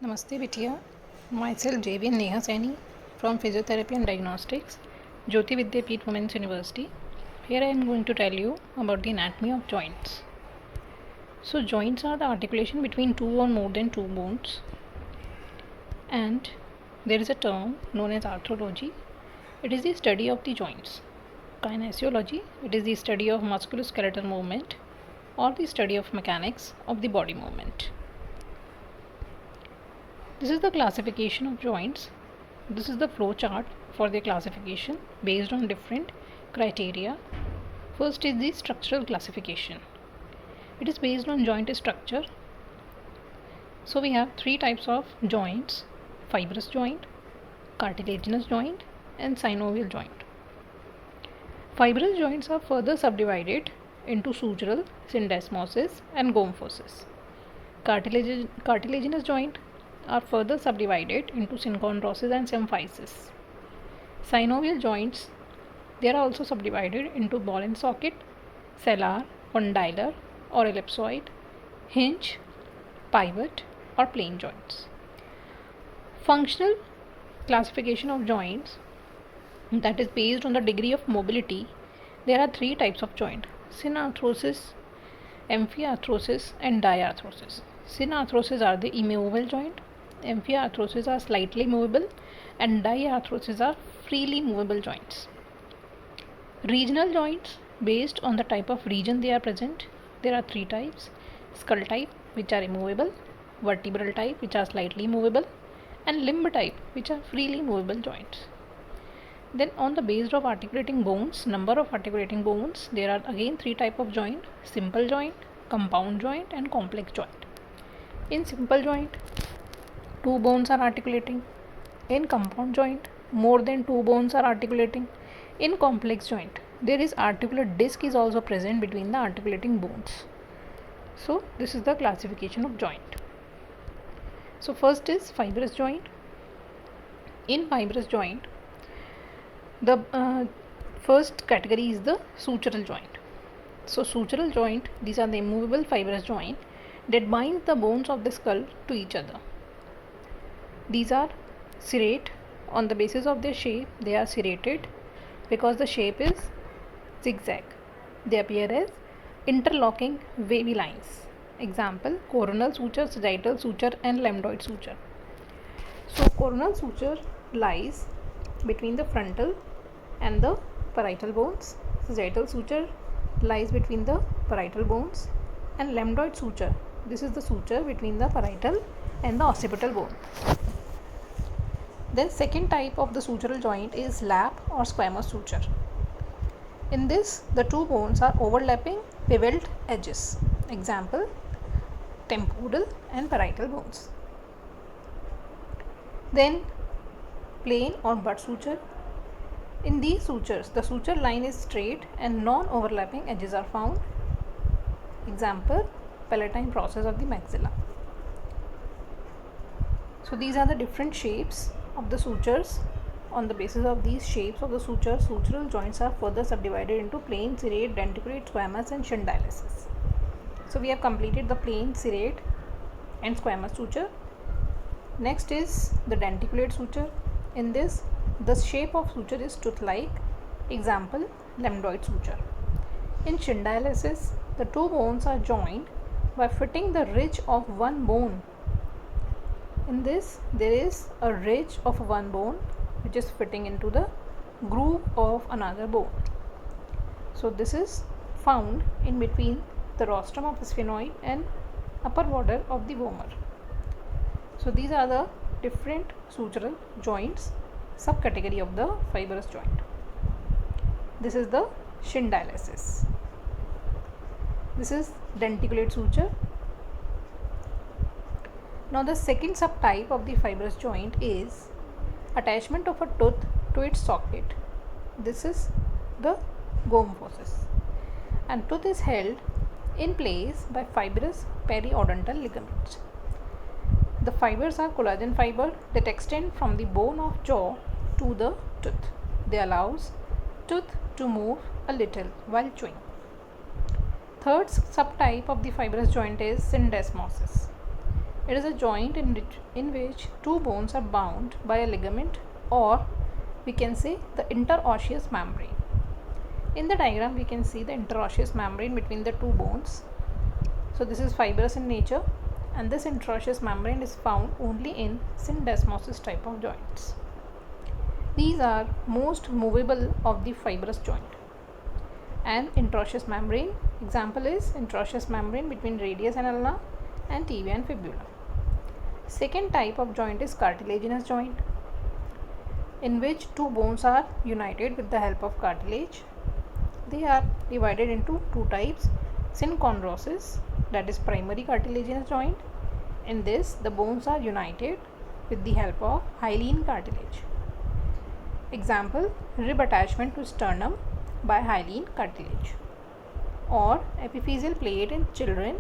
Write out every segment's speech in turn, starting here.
Namaste Bitya. Myself JVN Neha Saini from Physiotherapy and Diagnostics, Jyoti Vidyapeeth Women's University. Here I am going to tell you about the anatomy of joints. So joints are the articulation between two or more than two bones, and there is a term known as arthrology. It is the study of the joints. Kinesiology, it is the study of musculoskeletal movement or the study of mechanics of the body movement. This is the classification of joints. This is the flow chart for their classification based on different criteria. First is the structural classification. It is based on joint structure. So we have three types of joints: fibrous joint, cartilaginous joint, and synovial joint. Fibrous joints are further subdivided into sutural, syndesmosis, and gomphosis. Cartilaginous joint are further subdivided into synchondrosis and symphysis. Synovial joints, they are also subdivided into ball and socket, cellar, condylar or ellipsoid, hinge, pivot or plane joints. Functional classification of joints, that is based on the degree of mobility. There are three types of joint: synarthrosis, amphiarthrosis and diarthrosis. Synarthrosis are the immovable joint, amphiarthrosis are slightly movable, and diarthrosis are freely movable joints. Regional joints, based on the type of region they are present, there are three types: skull type, which are immovable; vertebral type, which are slightly movable; and limb type, which are freely movable joints. Then on the base of articulating bones, number of articulating bones, there are again three type of joint: simple joint, compound joint and complex joint. In simple joint, two bones are articulating. In compound joint, more than two bones are articulating. In complex joint, there is articular disc is also present between the articulating bones. So this is the classification of joint. So first is fibrous joint. In fibrous joint, the first category is the sutural joint. So sutural joint, these are the immovable fibrous joint that binds the bones of the skull to each other. These are serrate. On the basis of their shape, they are serrated because the shape is zigzag. They appear as interlocking wavy lines. Example: coronal suture, sagittal suture and lambdoid suture. So coronal suture lies between the frontal and the parietal bones. Sagittal suture lies between the parietal bones, and lambdoid suture, this is the suture between the parietal and the occipital bone. Then second type of the sutural joint is lap or squamous suture. In this, the two bones are overlapping beveled edges. Example: temporal and parietal bones. Then plane or butt suture. In these sutures, the suture line is straight and non-overlapping edges are found. Example: palatine process of the maxilla. So these are the different shapes of the sutures. On the basis of these shapes of the sutures, sutural joints are further subdivided into plane, serrate, denticulate, squamous and shindialysis. So we have completed the plane, serrate and squamous suture. Next is the denticulate suture. In this, the shape of suture is tooth-like. Example: lambdoid suture. In shindialysis, the two bones are joined by fitting the ridge of one bone. In this, there is a ridge of one bone which is fitting into the groove of another bone. So this is found in between the rostrum of the sphenoid and upper border of the vomer. So these are the different sutural joints, subcategory of the fibrous joint. This is the shindialysis. This is denticulate suture. Now the second subtype of the fibrous joint is attachment of a tooth to its socket. This is the gomphosis, and tooth is held in place by fibrous periodontal ligaments. The fibers are collagen fiber that extend from the bone of jaw to the tooth. They allows tooth to move a little while chewing. Third subtype of the fibrous joint is syndesmosis. It is a joint in which two bones are bound by a ligament, or we can say the interosseous membrane. In the diagram we can see the interosseous membrane between the two bones. So this is fibrous in nature, and this interosseous membrane is found only in syndesmosis type of joints. These are most movable of the fibrous joint. And interosseous membrane, example is interosseous membrane between radius and ulna and tibia and fibula. Second type of joint is cartilaginous joint, in which two bones are united with the help of cartilage. They are divided into two types: synchondrosis, that is primary cartilaginous joint. In this, the bones are united with the help of hyaline cartilage. Example, rib attachment to sternum by hyaline cartilage. Or epiphyseal plate in children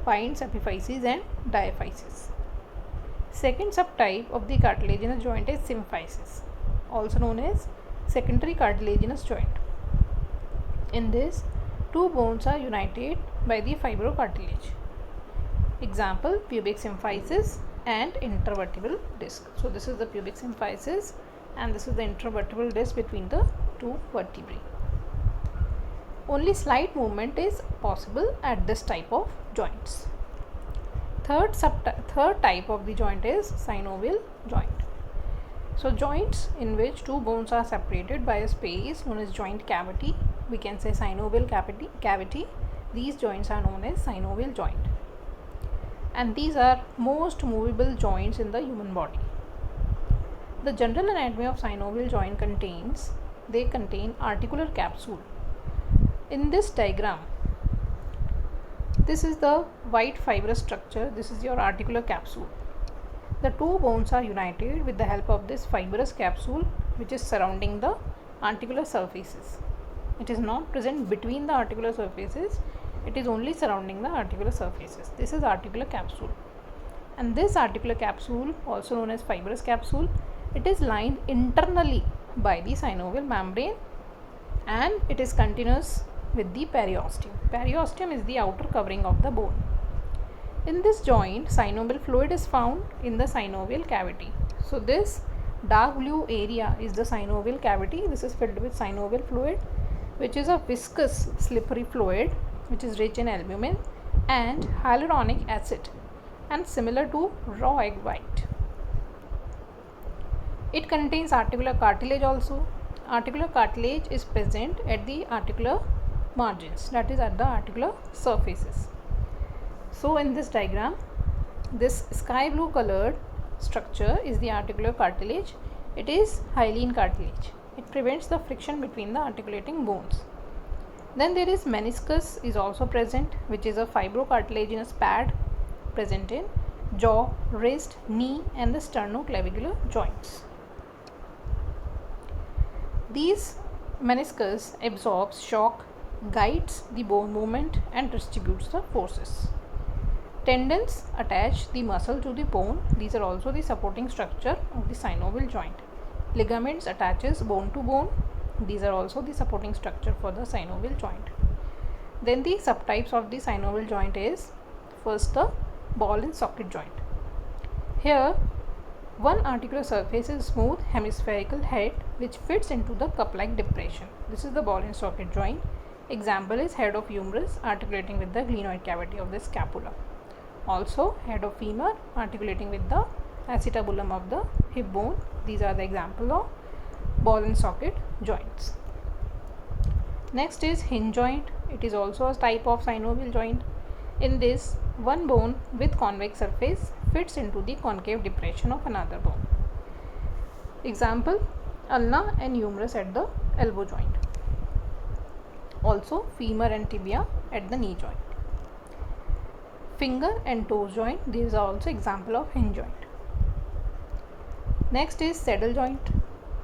finds epiphyses and diaphyses. Second subtype of the cartilaginous joint is symphysis, also known as secondary cartilaginous joint. In this, two bones are united by the fibrocartilage. Example, pubic symphysis and intervertebral disc. So this is the pubic symphysis and this is the intervertebral disc between the two vertebrae. Only slight movement is possible at this type of joints. Third type of the joint is synovial joint. So joints in which two bones are separated by a space known as joint cavity, we can say synovial cavity. These joints are known as synovial joint, and these are most movable joints in the human body. The general anatomy of synovial joint contain articular capsule. In this diagram, this is the white fibrous structure. This is your articular capsule. The two bones are united with the help of this fibrous capsule, which is surrounding the articular surfaces. It is not present between the articular surfaces, it is only surrounding the articular surfaces. This is articular capsule, and this articular capsule, also known as fibrous capsule, it is lined internally by the synovial membrane, and it is continuous with the periosteum. Periosteum is the outer covering of the bone. In this joint, synovial fluid is found in the synovial cavity. So this dark blue area is the synovial cavity. This is filled with synovial fluid, which is a viscous slippery fluid which is rich in albumin and hyaluronic acid and similar to raw egg white. It contains articular cartilage also. Articular cartilage is present at the articular margins, that is at the articular surfaces. So in this diagram, this sky blue colored structure is the articular cartilage. It is hyaline cartilage. It prevents the friction between the articulating bones. Then there is meniscus is also present, which is a fibrocartilaginous pad present in jaw, wrist, knee and the sternoclavicular joints. These meniscus absorbs shock, guides the bone movement and distributes the forces. Tendons attach the muscle to the bone. These are also the supporting structure of the synovial joint. Ligaments attaches bone to bone. These are also the supporting structure for the synovial joint. Then the subtypes of the synovial joint is, first the ball and socket joint. Here one articular surface is smooth hemispherical head which fits into the cup-like depression. This is the ball and socket joint. Example is head of humerus articulating with the glenoid cavity of the scapula. Also head of femur articulating with the acetabulum of the hip bone. These are the example of ball and socket joints. Next is hinge joint. It is also a type of synovial joint. In this, one bone with convex surface fits into the concave depression of another bone. Example, ulna and humerus at the elbow joint. Also femur and tibia at the knee joint. Finger and toe joint, these are also example of hinge joint. Next is saddle joint.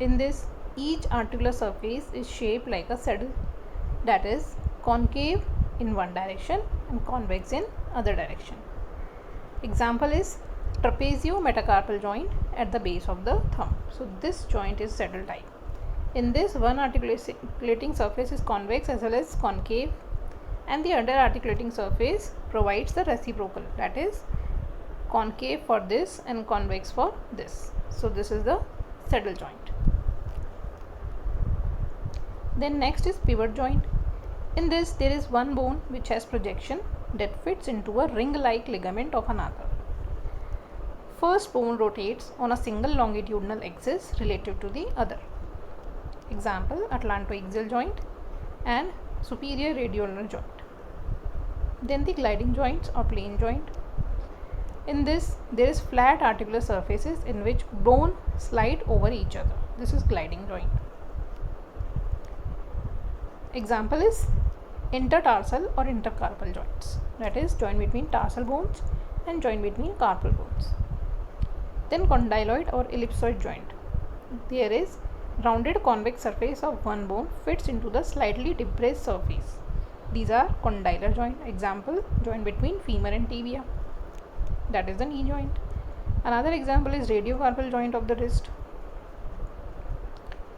In this, each articular surface is shaped like a saddle, that is concave in one direction and convex in other direction. Example is trapezio-metacarpal joint at the base of the thumb. So this joint is saddle type. In this, one articulating surface is convex as well as concave, and the other articulating surface provides the reciprocal, that is concave for this and convex for this. So this is the saddle joint. Then next is pivot joint. In this there is one bone which has projection that fits into a ring-like ligament of another. First bone rotates on a single longitudinal axis relative to the other. Example, atlantoaxial joint and superior radioulnar joint. Then the gliding joints or plane joint. In this there is flat articular surfaces in which bone slide over each other. This is gliding joint. Example is intertarsal or intercarpal joints, that is joint between tarsal bones and joint between carpal bones. Then condyloid or ellipsoid joint. There is rounded convex surface of one bone fits into the slightly depressed surface. These are condylar joint. Example, joint between femur and tibia, that is the knee joint. Another example is radiocarpal joint of the wrist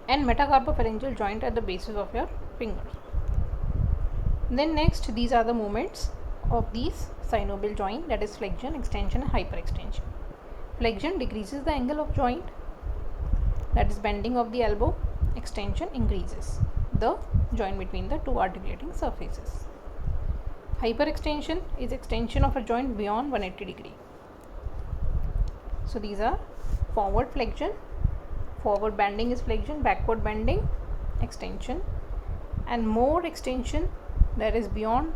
and metacarpopharyngeal joint at the bases of your fingers. Then next, these are the movements of these synovial joint, that is flexion, extension and hyperextension. Flexion decreases the angle of joint, that is bending of the elbow. Extension increases the joint between the two articulating surfaces. Hyperextension is extension of a joint beyond 180 degree. So these are forward flexion, forward bending is flexion, backward bending extension, and more extension, that is beyond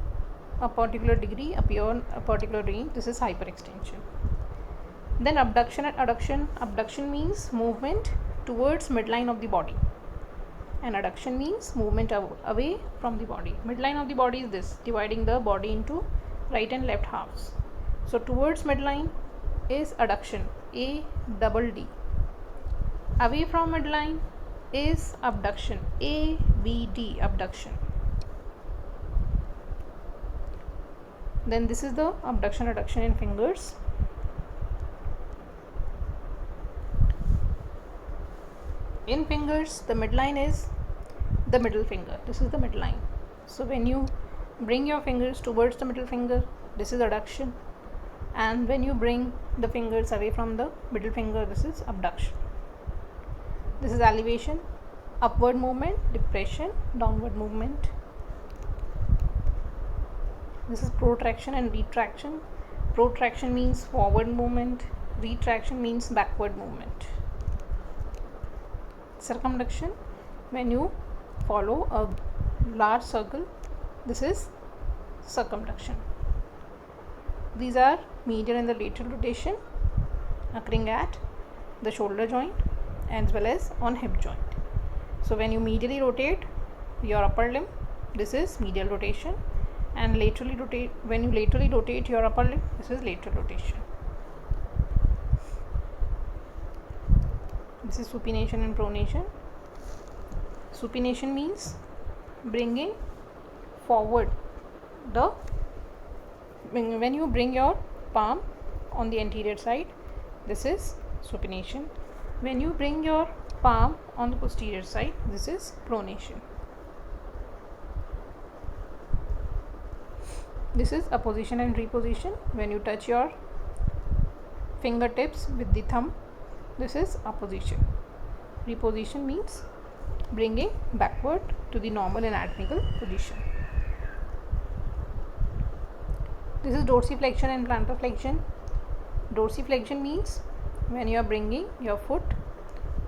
a particular degree, beyond a particular range, this is hyperextension. Then abduction and adduction. Abduction means movement towards midline of the body and adduction means movement away from the body. Midline of the body is this, dividing the body into right and left halves. So towards midline is adduction, ADD. Away from midline is abduction, ABD, abduction. Then this is the abduction adduction in fingers. In fingers, the midline is the middle finger. This is the midline. So when you bring your fingers towards the middle finger, this is adduction, and when you bring the fingers away from the middle finger, this is abduction. This is elevation, upward movement, depression, downward movement. This is protraction and retraction. Protraction means forward movement, retraction means backward movement. Circumduction, when you follow a large circle, this is circumduction. These are medial and the lateral rotation occurring at the shoulder joint as well as on hip joint. So when you medially rotate your upper limb, this is medial rotation, and laterally rotate, when you laterally rotate your upper limb, this is lateral rotation. This is supination and pronation. Supination means bringing forward the, when you bring your palm on the anterior side, this is supination. When you bring your palm on the posterior side, this is pronation. This is apposition and reposition. When you touch your fingertips with the thumb, this is apposition. Reposition means bringing backward to the normal anatomical position. This is dorsiflexion and plantar flexion. Dorsiflexion means when you are bringing your foot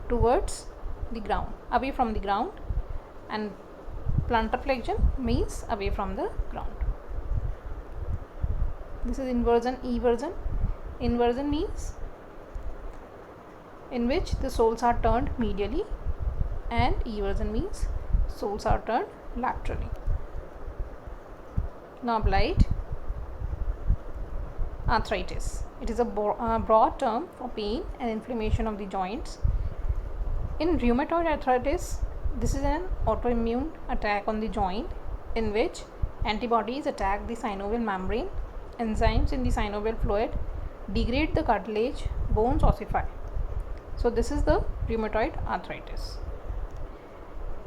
towards the ground, away from the ground, and plantar flexion means away from the ground. This is inversion, eversion. Inversion means in which the soles are turned medially, and eversion means soles are turned laterally. Now blight. Arthritis. It is a broad term for pain and inflammation of the joints. In rheumatoid arthritis, this is an autoimmune attack on the joint in which antibodies attack the synovial membrane. Enzymes in the synovial fluid degrade the cartilage, bones ossify. So this is the rheumatoid arthritis.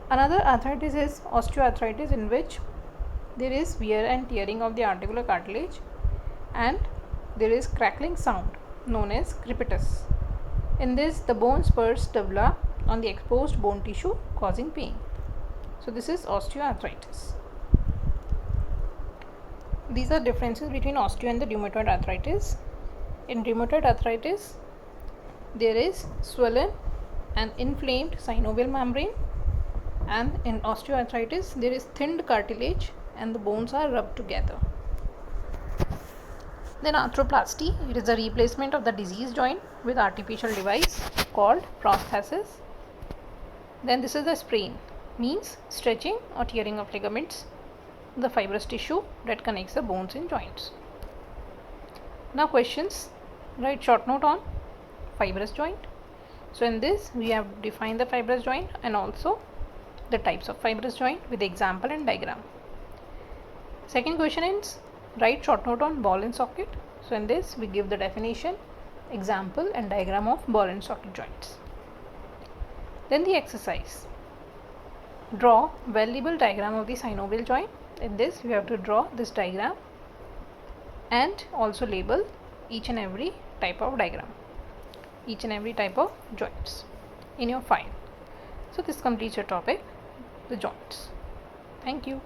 Another arthritis is osteoarthritis, in which there is wear and tearing of the articular cartilage and there is crackling sound known as crepitus. In this, the bone spurs develop on the exposed bone tissue, causing pain. So this is osteoarthritis. These are differences between osteo and the rheumatoid arthritis. In rheumatoid arthritis, there is swollen and inflamed synovial membrane, and in osteoarthritis there is thinned cartilage and the bones are rubbed together. Then arthroplasty, it is a replacement of the diseased joint with artificial device called prosthesis. Then this is the sprain, means stretching or tearing of ligaments, the fibrous tissue that connects the bones and joints. Now questions, write short note on fibrous joint. So in this we have defined the fibrous joint and also the types of fibrous joint with example and diagram. Second question is write short note on ball and socket. So in this we give the definition, example and diagram of ball and socket joints. Then the exercise, draw well-labeled diagram of the synovial joint. In this you have to draw this diagram and also label each and every type of diagram, each and every type of joints in your file. So this completes your topic, the joints. Thank you.